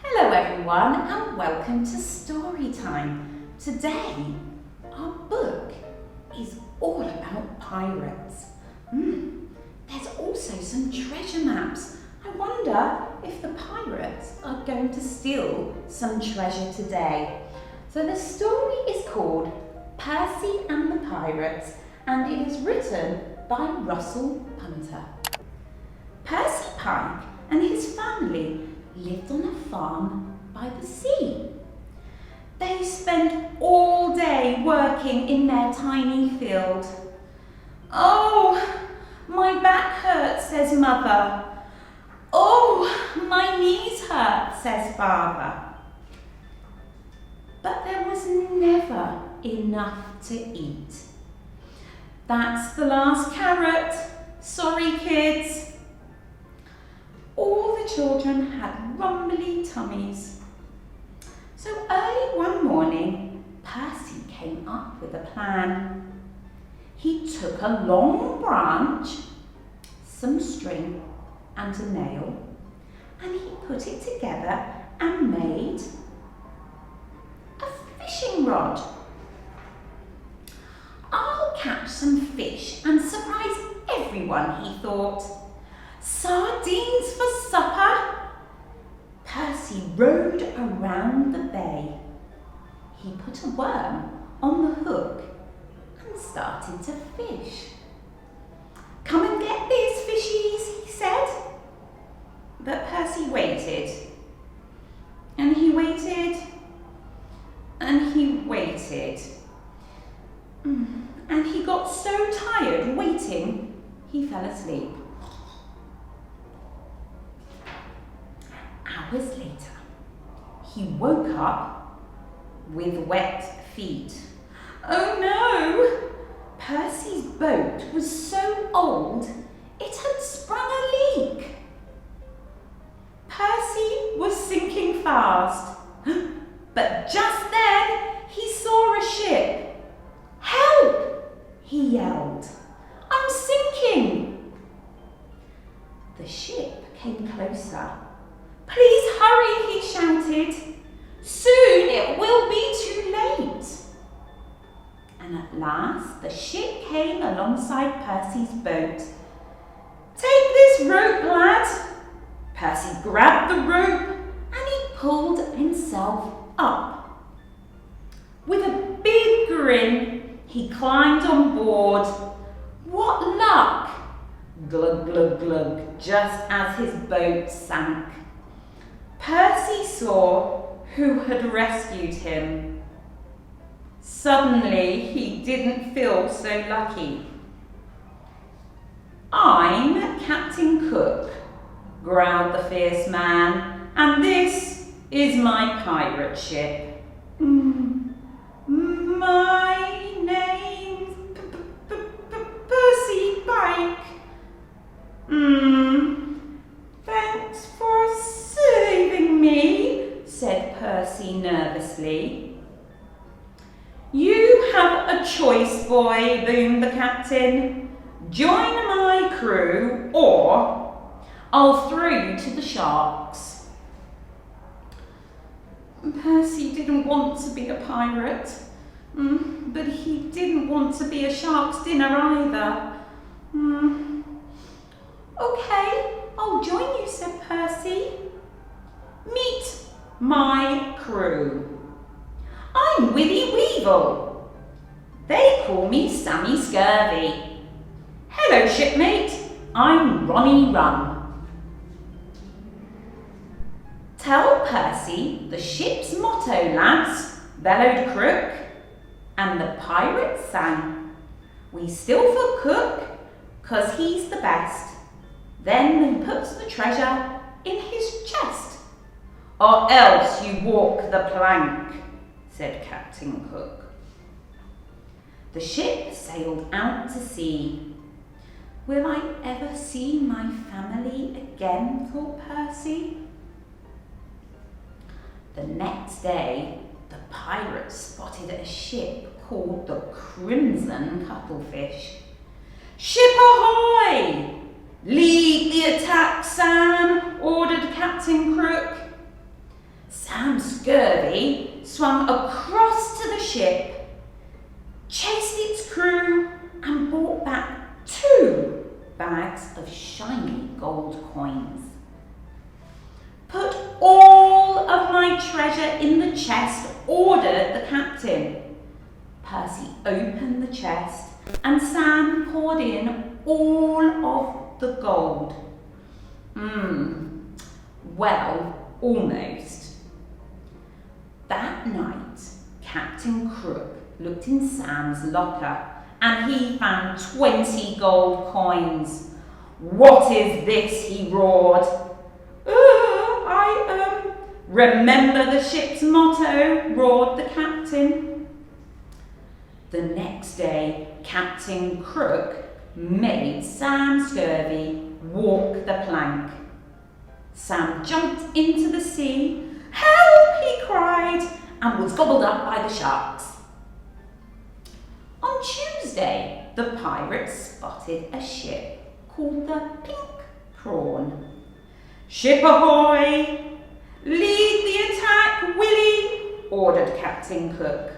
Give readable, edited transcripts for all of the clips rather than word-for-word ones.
Hello everyone and welcome to Story Time. Today our book is all about pirates. There's also some treasure maps. I wonder if the pirates are going to steal some treasure today. So the story is called Percy and the Pirates and it is written by Russell Punter. Percy Pike and his family lived on a farm by the sea. They spent all day working in their tiny field. "Oh, my back hurts," says Mother. "Oh, my knees hurt," says Father. But there was never enough to eat. "That's the last carrot. Sorry, kids." All the children had rumbly tummies. So early one morning, Percy came up with a plan. He took a long branch, some string and a nail, and he put it together and made a fishing rod. "I'll catch some fish and surprise everyone," he thought. "Sardines for supper?" Percy rowed around the bay. He put a worm on the hook and started to fish. "Come and get these fishies," he said. But Percy waited, and he waited, and he waited. And he got so tired waiting, he fell asleep. Hours later, he woke up with wet feet. Oh no! Percy's boat was so old, it had sprung a leak. Percy was sinking fast, but just then he saw a ship. "Help!" he yelled. "I'm sinking!" The ship came closer. "Please hurry," he shouted. "Soon it will be too late." And at last the ship came alongside Percy's boat. "Take this rope, lad." Percy grabbed the rope and he pulled himself up. With a big grin, he climbed on board. What luck! Glug, glug, glug, just as his boat sank. Percy saw who had rescued him. Suddenly, he didn't feel so lucky. "I'm Captain Cook," growled the fierce man, "and this is my pirate ship." "My name's Percy Pike." "Thanks for saving me," said Percy nervously. "You have a choice, boy," boomed the captain. "Join my crew or I'll throw you to the sharks." Percy didn't want to be a pirate, but he didn't want to be a shark's dinner either. "Okay, I'll join you," said Percy. "Meet my crew. I'm Willy Weevil. They call me Sammy Scurvy. Hello, shipmate. I'm Ronnie Rum." "Tell Percy the ship's motto, lads," bellowed Crook, and the pirates sang, "We steal for Cook, 'cause he's the best. Then he puts the treasure in his chest. Or else you walk the plank," said Captain Cook. The ship sailed out to sea. "Will I ever see my family again?" thought Percy. The next day, the pirates spotted a ship called the Crimson Cuttlefish. "Ship ahoy! Lead the attack, Sam," ordered Captain Crook. Scurvy swung across to the ship, chased its crew, and brought back 2 bags of shiny gold coins. "Put all of my treasure in the chest," ordered the captain. Percy opened the chest and Sam poured in all of the gold. Well, almost. That night, Captain Crook looked in Sam's locker and he found 20 gold coins. "What is this?" he roared. Remember the ship's motto," roared the captain. The next day, Captain Crook made Sam Scurvy walk the plank. Sam jumped into the sea. "Help!" he cried, and was gobbled up by the sharks. On Tuesday, the pirates spotted a ship called the Pink Prawn. "Ship ahoy! Lead the attack, Willie!" ordered Captain Cook.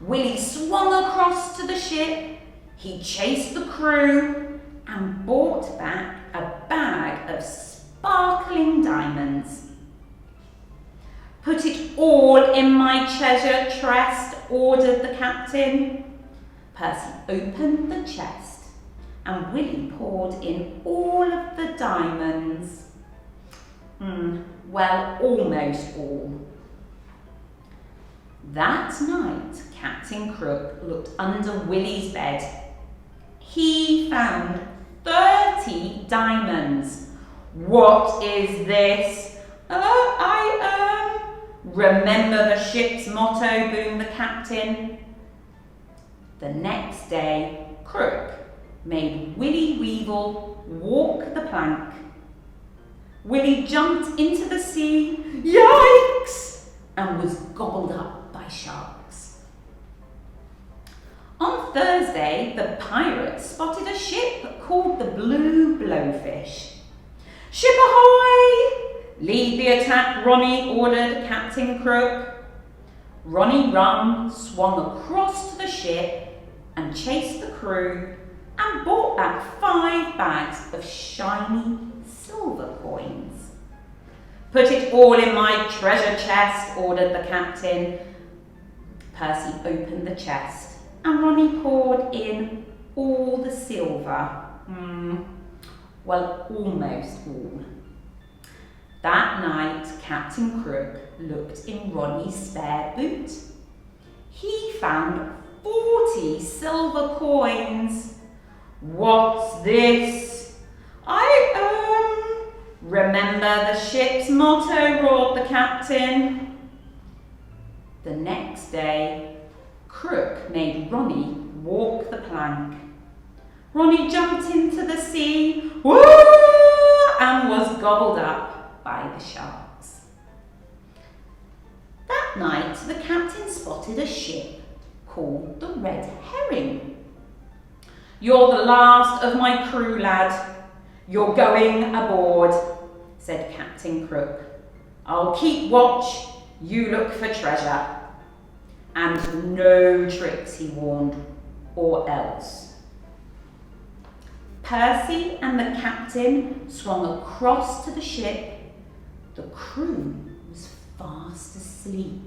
Willie swung across to the ship. He chased the crew and brought back a bag of sparkling diamonds. "Put it all in my treasure chest," ordered the captain. Percy opened the chest and Willie poured in all of the diamonds. Well, almost all. That night, Captain Crook looked under Willie's bed. He found 30 diamonds. "What is this?" Remember the ship's motto," boomed the captain. The next day, Crook made Willie Weevil walk the plank. Willie jumped into the sea, yikes, and was gobbled up by sharks. On Thursday, the pirates spotted a ship called the Blue Blowfish. "Ship ahoy! Lead the attack, Ronnie," ordered Captain Crook. Ronnie Rum swung across to the ship and chased the crew and brought back 5 bags of shiny silver coins. "Put it all in my treasure chest," ordered the captain. Percy opened the chest and Ronnie poured in all the silver. Well, almost all. That night, Captain Crook looked in Ronnie's spare boot. He found 40 silver coins. "What's this?" Remember the ship's motto," roared the captain. The next day, Crook made Ronnie walk the plank. Ronnie jumped into the sea, woo, and was gobbled up by the sharks. That night, the captain spotted a ship called the Red Herring. "You're the last of my crew, lad. You're going aboard," said Captain Crook. "I'll keep watch, you look for treasure. And no tricks," he warned, "or else." Percy and the captain swung across to the ship. The crew was fast asleep.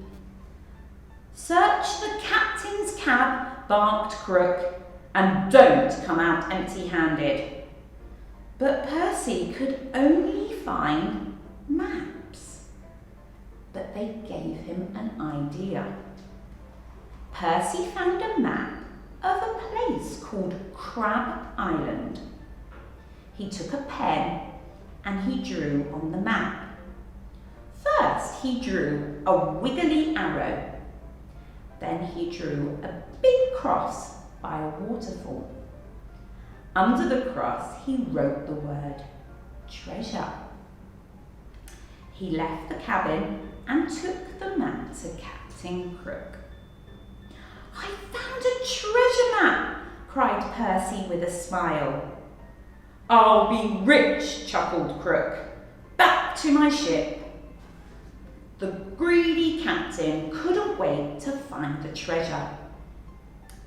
"Search the captain's cab," barked Crook, "and don't come out empty-handed." But Percy could only find maps. But they gave him an idea. Percy found a map of a place called Crab Island. He took a pen and he drew on the map. First, he drew a wiggly arrow. Then he drew a big cross by a waterfall. Under the cross, he wrote the word treasure. He left the cabin and took the map to Captain Crook. "I found a treasure map," cried Percy with a smile. "I'll be rich," chuckled Crook. "Back to my ship." The greedy captain couldn't wait to find the treasure.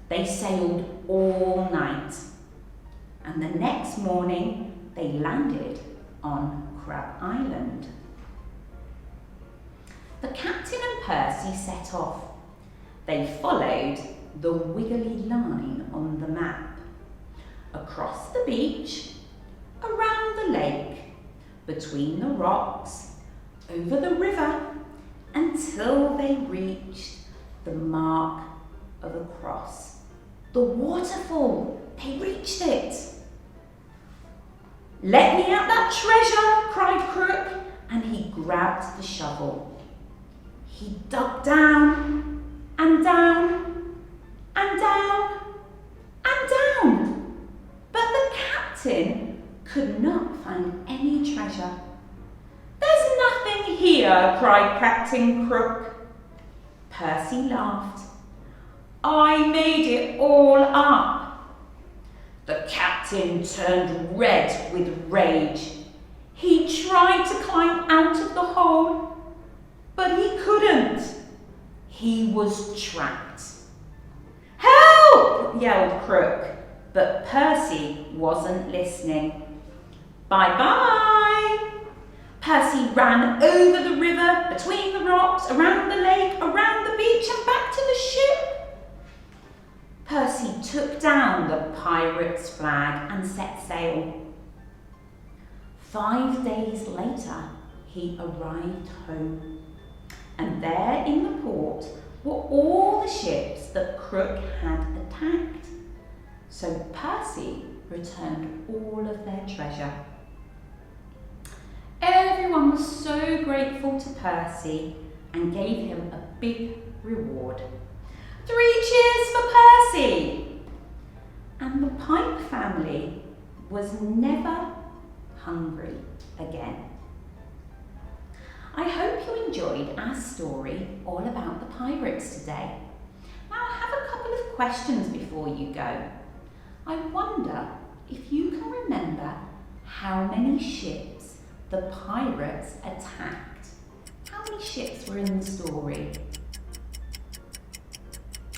They sailed all night, and the next morning they landed on Crab Island. The captain and Percy set off. They followed the wiggly line on the map, across the beach, around the lake, between the rocks, over the river, until they reached the mark of a cross. The waterfall, they reached it. "Let me at that treasure," cried Crook, and he grabbed the shovel. He dug down and down and down and down, but the captain could not find any treasure. "There's nothing here," cried Captain Crook. Percy laughed. "I made it all up." The captain turned red with rage. He tried to climb out of the hole, but he couldn't. He was trapped. "Help!" yelled Crook, but Percy wasn't listening. "Bye-bye!" Percy ran over the river, between the rocks, around the lake, around the beach, and back to the ship. Percy took down the pirate's flag and set sail. 5 days later, he arrived home, and there in the port were all the ships that Crook had attacked. So Percy returned all of their treasure. Everyone was so grateful to Percy and gave him a big reward. 3 cheers for Percy! And the Pike family was never hungry again. I hope you enjoyed our story all about the pirates today. Now I have a couple of questions before you go. I wonder if you can remember how many ships the pirates attacked. How many ships were in the story?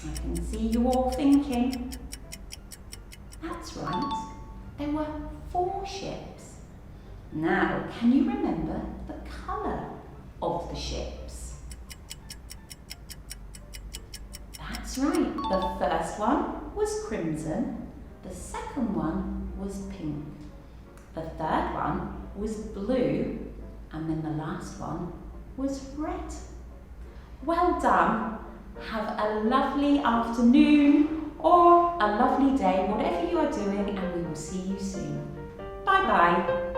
I can see you all thinking. That's right, there were 4 ships. Now, can you remember the colour of the ships? That's right, the first one was crimson, the second one was pink, the third one was blue, and then the last one was red. Well done. Have a lovely afternoon or a lovely day, whatever you are doing, and we will see you soon. Bye-bye.